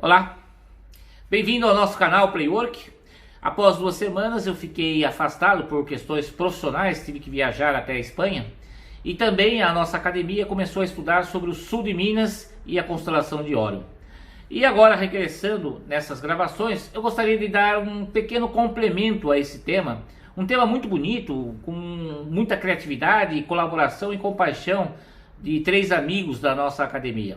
Olá, bem-vindo ao nosso canal Playwork. Após 2 semanas eu fiquei afastado por questões profissionais, tive que viajar até a Espanha. E também a nossa academia começou a estudar sobre o sul de Minas e a constelação de Órion. E agora, regressando nessas gravações, eu gostaria de dar um pequeno complemento a esse tema. Um tema muito bonito, com muita criatividade, colaboração e compaixão de 3 amigos da nossa academia.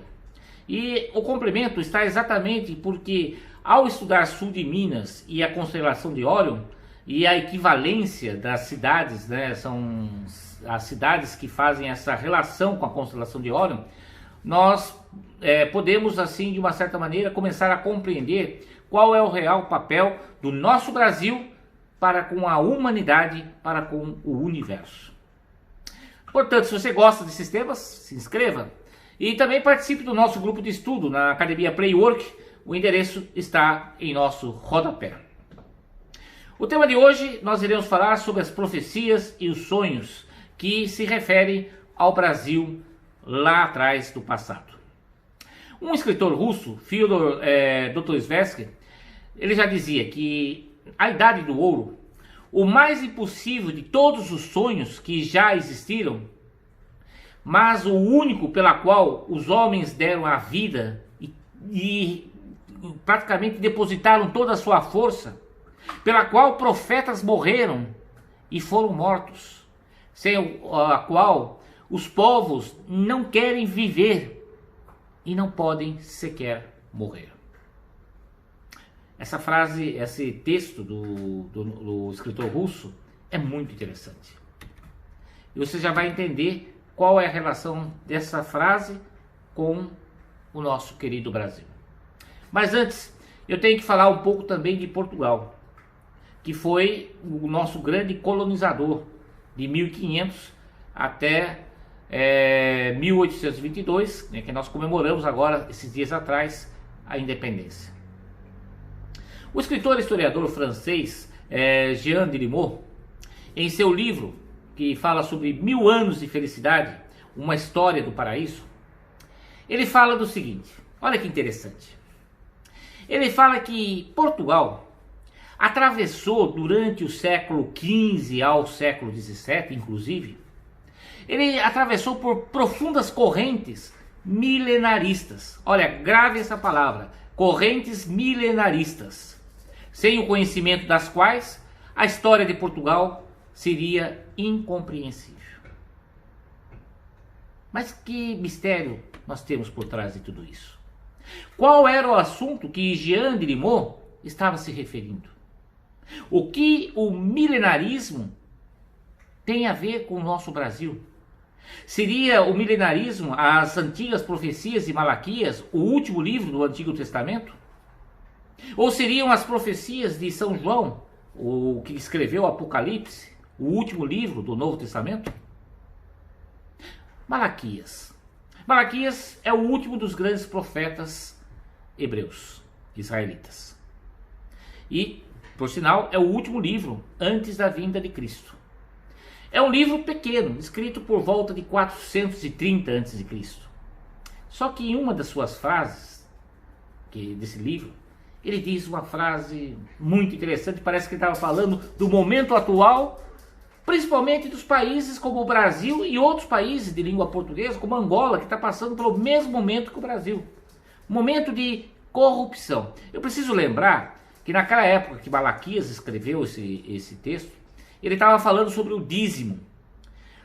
E o complemento está exatamente porque, ao estudar sul de Minas e a constelação de Órion e a equivalência das cidades, são as cidades que fazem essa relação com a constelação de Órion, nós podemos, assim, de uma certa maneira, começar a compreender qual é o real papel do nosso Brasil para com a humanidade, para com o universo. Portanto, se você gosta desses temas, se inscreva. E também participe do nosso grupo de estudo na Academia Playwork. O endereço está em nosso rodapé. O tema de hoje nós iremos falar sobre as profecias e os sonhos que se referem ao Brasil lá atrás do passado. Um escritor russo, Fyodor Dostoiévski, ele já dizia que a Idade do Ouro, o mais impossível de todos os sonhos que já existiram, mas o único pela qual os homens deram a vida e praticamente depositaram toda a sua força, pela qual profetas morreram e foram mortos, sem a qual os povos não querem viver e não podem sequer morrer. Essa frase, esse texto do escritor russo é muito interessante. E você já vai entender qual é a relação dessa frase com o nosso querido Brasil. Mas antes, eu tenho que falar um pouco também de Portugal, que foi o nosso grande colonizador de 1500 até 1822, que nós comemoramos agora, esses dias atrás, a independência. O escritor e historiador francês Jean Delimot, em seu livro que fala sobre 1000 anos de felicidade, uma história do paraíso, ele fala do seguinte, olha que interessante. Ele fala que Portugal atravessou durante o século XV ao século XVII, inclusive, ele atravessou por profundas correntes milenaristas. Olha, grave essa palavra, correntes milenaristas, sem o conhecimento das quais a história de Portugal seria incompreensível. Mas que mistério nós temos por trás de tudo isso? Qual era o assunto que Jean Delimot estava se referindo? O que o milenarismo tem a ver com o nosso Brasil? Seria o milenarismo as antigas profecias de Malaquias, o último livro do Antigo Testamento? Ou seriam as profecias de São João, o que escreveu o Apocalipse, o último livro do Novo Testamento? Malaquias. Malaquias é o último dos grandes profetas hebreus, israelitas. E, por sinal, é o último livro antes da vinda de Cristo. É um livro pequeno, escrito por volta de 430 a.C. Só que em uma das suas frases, desse livro, ele diz uma frase muito interessante, parece que ele estava falando do momento atual, principalmente dos países como o Brasil e outros países de língua portuguesa, como Angola, que está passando pelo mesmo momento que o Brasil. Momento de corrupção. Eu preciso lembrar que naquela época que Malaquias escreveu esse texto, ele estava falando sobre o dízimo.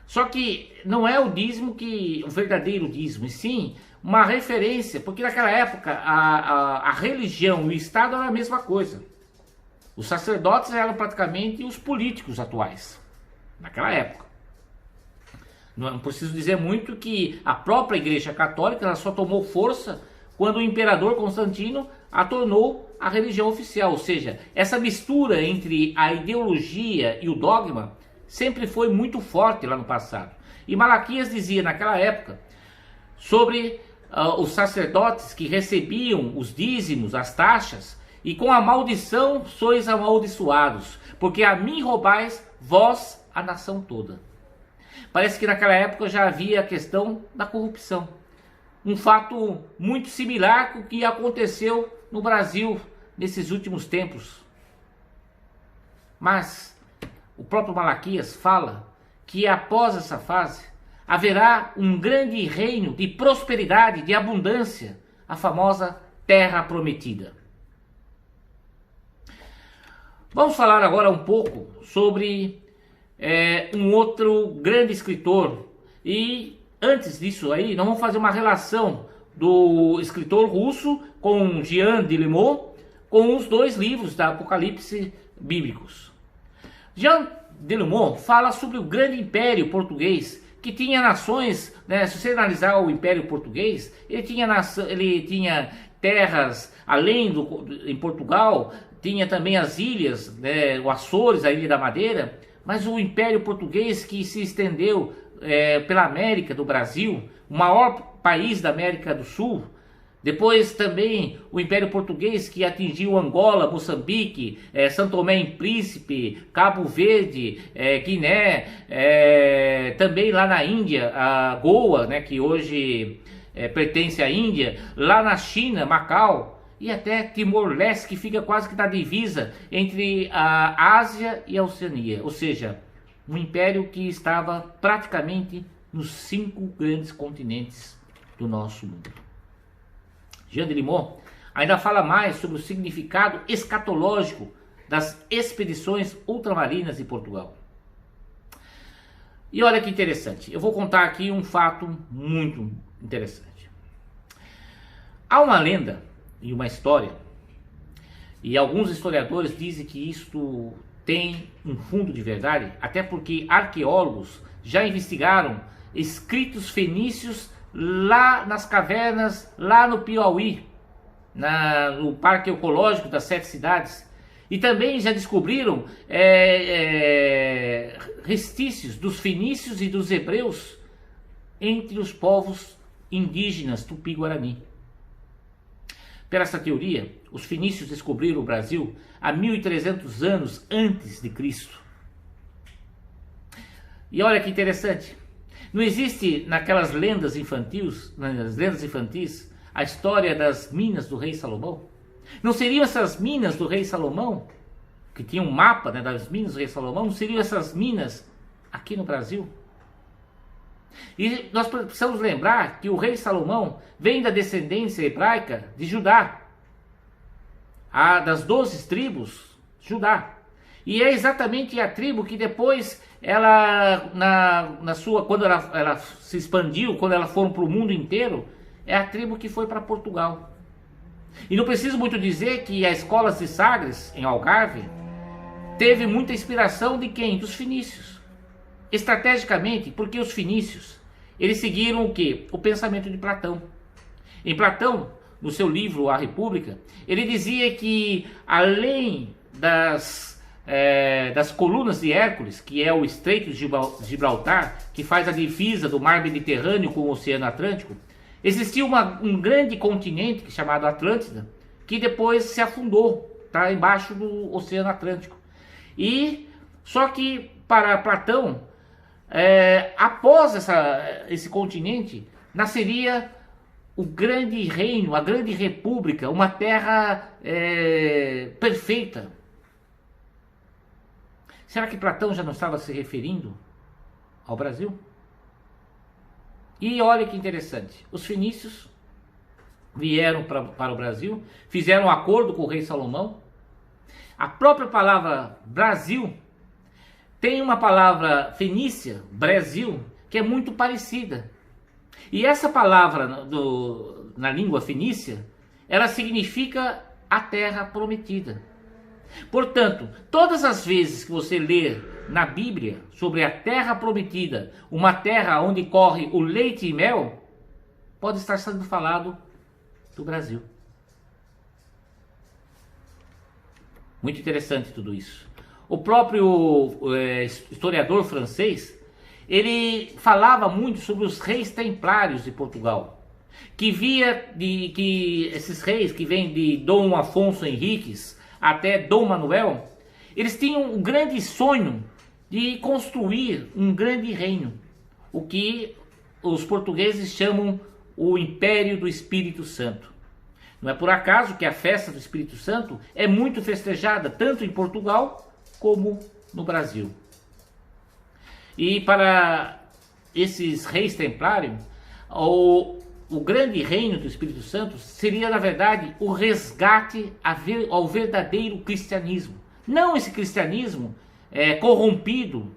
Só que não é o dízimo o verdadeiro dízimo, e sim uma referência, porque naquela época a religião e o Estado eram a mesma coisa. Os sacerdotes eram praticamente os políticos atuais, naquela época. Não preciso dizer muito que a própria Igreja Católica ela só tomou força quando o imperador Constantino a tornou a religião oficial. Ou seja, essa mistura entre a ideologia e o dogma sempre foi muito forte lá no passado. E Malaquias dizia naquela época sobre os sacerdotes que recebiam os dízimos, as taxas, e com a maldição sois amaldiçoados, porque a mim roubais vós a nação toda. Parece que naquela época já havia a questão da corrupção. Um fato muito similar com o que aconteceu no Brasil nesses últimos tempos. Mas o próprio Malaquias fala que após essa fase haverá um grande reino de prosperidade, de abundância, a famosa Terra Prometida. Vamos falar agora um pouco sobre um outro grande escritor. E antes disso aí, nós vamos fazer uma relação do escritor russo com Jean Delumeau, com os dois livros da Apocalipse bíblicos. Jean Delumeau fala sobre o grande império português, que tinha nações, né? Se você analisar o Império Português, ele tinha terras além em Portugal, tinha também as ilhas, né? O Açores, a Ilha da Madeira, mas o Império Português que se estendeu pela América do Brasil, o maior país da América do Sul. Depois também o Império Português que atingiu Angola, Moçambique, São Tomé e Príncipe, Cabo Verde, Guiné, também lá na Índia, a Goa, né, que hoje pertence à Índia, lá na China, Macau, e até Timor-Leste, que fica quase que na divisa entre a Ásia e a Oceania, ou seja, um império que estava praticamente nos 5 grandes continentes do nosso mundo. Jean Delumeau ainda fala mais sobre o significado escatológico das expedições ultramarinas de Portugal. E olha que interessante, eu vou contar aqui um fato muito interessante. Há uma lenda e uma história, e alguns historiadores dizem que isto tem um fundo de verdade, até porque arqueólogos já investigaram escritos fenícios lá nas cavernas, lá no Piauí, no Parque Ecológico das 7 Cidades. E também já descobriram restícios dos fenícios e dos hebreus entre os povos indígenas Tupi-Guarani. Pela essa teoria, os fenícios descobriram o Brasil há 1300 anos antes de Cristo. E olha que interessante, não existe naquelas lendas infantis, a história das minas do rei Salomão? Não seriam essas minas do rei Salomão, que tinha um mapa, né, das minas do rei Salomão, não seriam essas minas aqui no Brasil? E nós precisamos lembrar que o rei Salomão vem da descendência hebraica de Judá, das 12 tribos, Judá. E é exatamente a tribo que depois, quando ela se expandiu, quando ela foi para o mundo inteiro, é a tribo que foi para Portugal. E não preciso muito dizer que a escola de Sagres, em Algarve, teve muita inspiração de quem? Dos fenícios. Estrategicamente, porque os fenícios, eles seguiram o quê? O pensamento de Platão. Em Platão, no seu livro A República, ele dizia que além das colunas de Hércules, que é o Estreito de Gibraltar, que faz a divisa do mar Mediterrâneo com o Oceano Atlântico, existia um grande continente chamado Atlântida, que depois se afundou, está embaixo do Oceano Atlântico. E só que para Platão, após esse continente, nasceria o grande reino, a grande república, uma terra perfeita. Será que Platão já não estava se referindo ao Brasil? E olha que interessante, os fenícios vieram para o Brasil, fizeram um acordo com o rei Salomão. A própria palavra Brasil tem uma palavra fenícia, Brasil, que é muito parecida. E essa palavra na língua fenícia, ela significa a terra prometida. Portanto, todas as vezes que você ler na Bíblia sobre a terra prometida, uma terra onde corre o leite e mel, pode estar sendo falado do Brasil. Muito interessante tudo isso. O próprio historiador francês, ele falava muito sobre os reis templários de Portugal, que esses reis que vêm de Dom Afonso Henriques até Dom Manuel, eles tinham um grande sonho de construir um grande reino, o que os portugueses chamam o Império do Espírito Santo. Não é por acaso que a festa do Espírito Santo é muito festejada, tanto em Portugal como no Brasil. E para esses reis templários, o grande reino do Espírito Santo seria, na verdade, o resgate ao verdadeiro cristianismo. Não esse cristianismo corrompido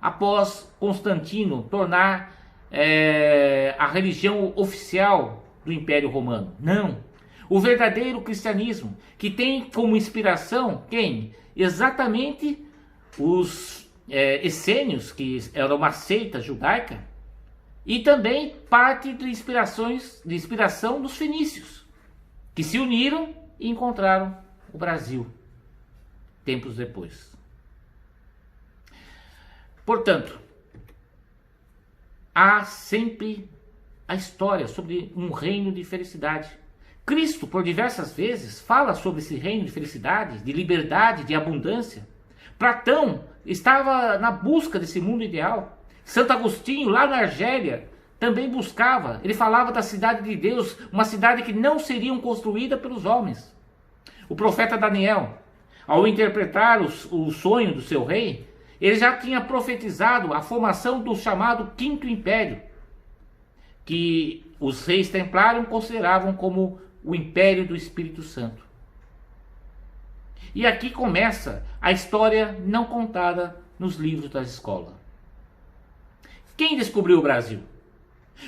após Constantino tornar a religião oficial do Império Romano. Não. O verdadeiro cristianismo, que tem como inspiração quem? Exatamente os essênios, que era uma seita judaica, e também parte de inspiração dos fenícios, que se uniram e encontraram o Brasil tempos depois. Portanto, há sempre a história sobre um reino de felicidade. Cristo, por diversas vezes, fala sobre esse reino de felicidade, de liberdade, de abundância. Platão estava na busca desse mundo ideal. Santo Agostinho, lá na Argélia, também buscava. Ele falava da cidade de Deus, uma cidade que não seria construída pelos homens. O profeta Daniel, ao interpretar o sonho do seu rei, ele já tinha profetizado a formação do chamado Quinto Império, que os reis templários consideravam como o Império do Espírito Santo. E aqui começa a história não contada nos livros da escola. Quem descobriu o Brasil?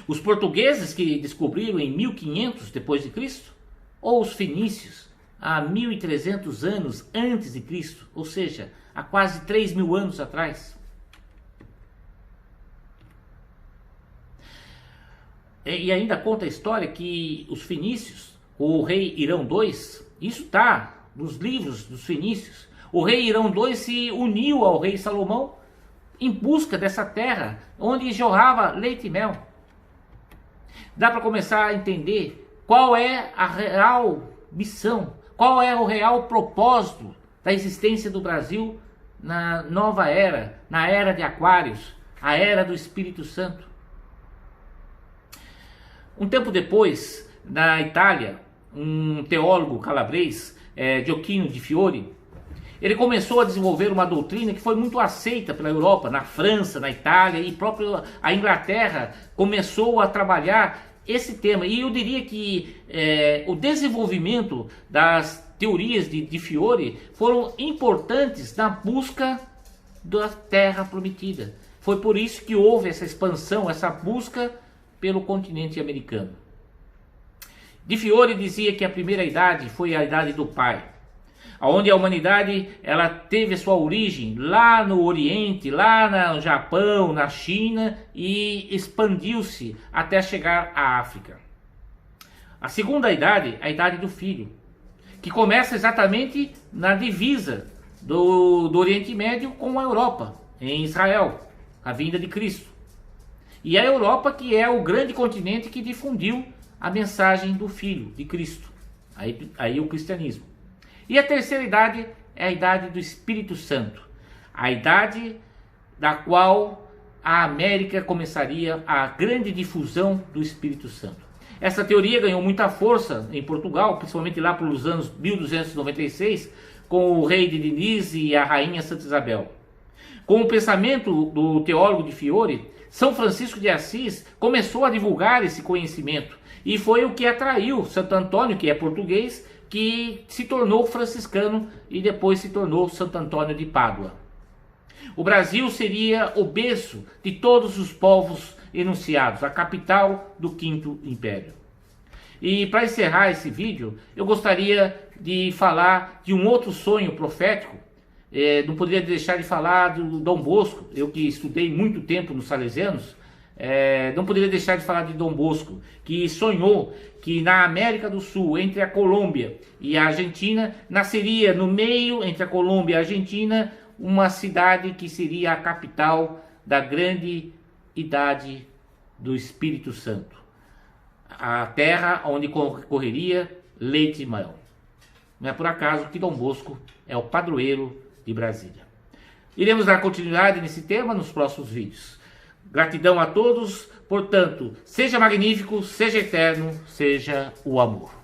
Os portugueses, que descobriram em 1500 depois de Cristo, ou os fenícios há 1300 anos antes de Cristo, ou seja, há quase 3.000 anos atrás? E ainda conta a história que os fenícios, o rei Irão II, isso está nos livros dos fenícios, o rei Irão II se uniu ao rei Salomão em busca dessa terra onde jorrava leite e mel. Dá para começar a entender qual é a real missão, qual é o real propósito da existência do Brasil na nova era, na era de Aquários, a era do Espírito Santo. Um tempo depois, na Itália, um teólogo calabrês, Gioacchino di Fiore, ele começou a desenvolver uma doutrina que foi muito aceita pela Europa, na França, na Itália, e próprio a Inglaterra começou a trabalhar esse tema. E eu diria que o desenvolvimento das teorias de Fiore foram importantes na busca da Terra Prometida. Foi por isso que houve essa expansão, essa busca pelo continente americano. Di Fiore dizia que a primeira idade foi a idade do Pai, onde a humanidade ela teve sua origem lá no Oriente, lá no Japão, na China, e expandiu-se até chegar à África. A segunda idade é a idade do Filho, que começa exatamente na divisa do Oriente Médio com a Europa, em Israel, a vinda de Cristo. E a Europa, que é o grande continente que difundiu a mensagem do Filho de Cristo, aí o cristianismo. E a terceira idade é a idade do Espírito Santo, a idade da qual a América começaria a grande difusão do Espírito Santo. Essa teoria ganhou muita força em Portugal, principalmente lá pelos anos 1296, com o rei de Diniz e a rainha Santa Isabel. Com o pensamento do teólogo Di Fiore, São Francisco de Assis começou a divulgar esse conhecimento, e foi o que atraiu Santo Antônio, que é português, que se tornou franciscano e depois se tornou Santo Antônio de Pádua. O Brasil seria o berço de todos os povos enunciados, a capital do Quinto Império. E para encerrar esse vídeo, eu gostaria de falar de um outro sonho profético. Não poderia deixar de falar do Dom Bosco, eu que estudei muito tempo nos Salesianos. Não poderia deixar de falar de Dom Bosco, que sonhou que na América do Sul, entre a Colômbia e a Argentina, nasceria no meio, entre a Colômbia e a Argentina, uma cidade que seria a capital da grande idade do Espírito Santo, a terra onde correria leite e mel. Não é por acaso que Dom Bosco é o padroeiro de Brasília. Iremos dar continuidade nesse tema nos próximos vídeos. Gratidão a todos, portanto, seja magnífico, seja eterno, seja o amor.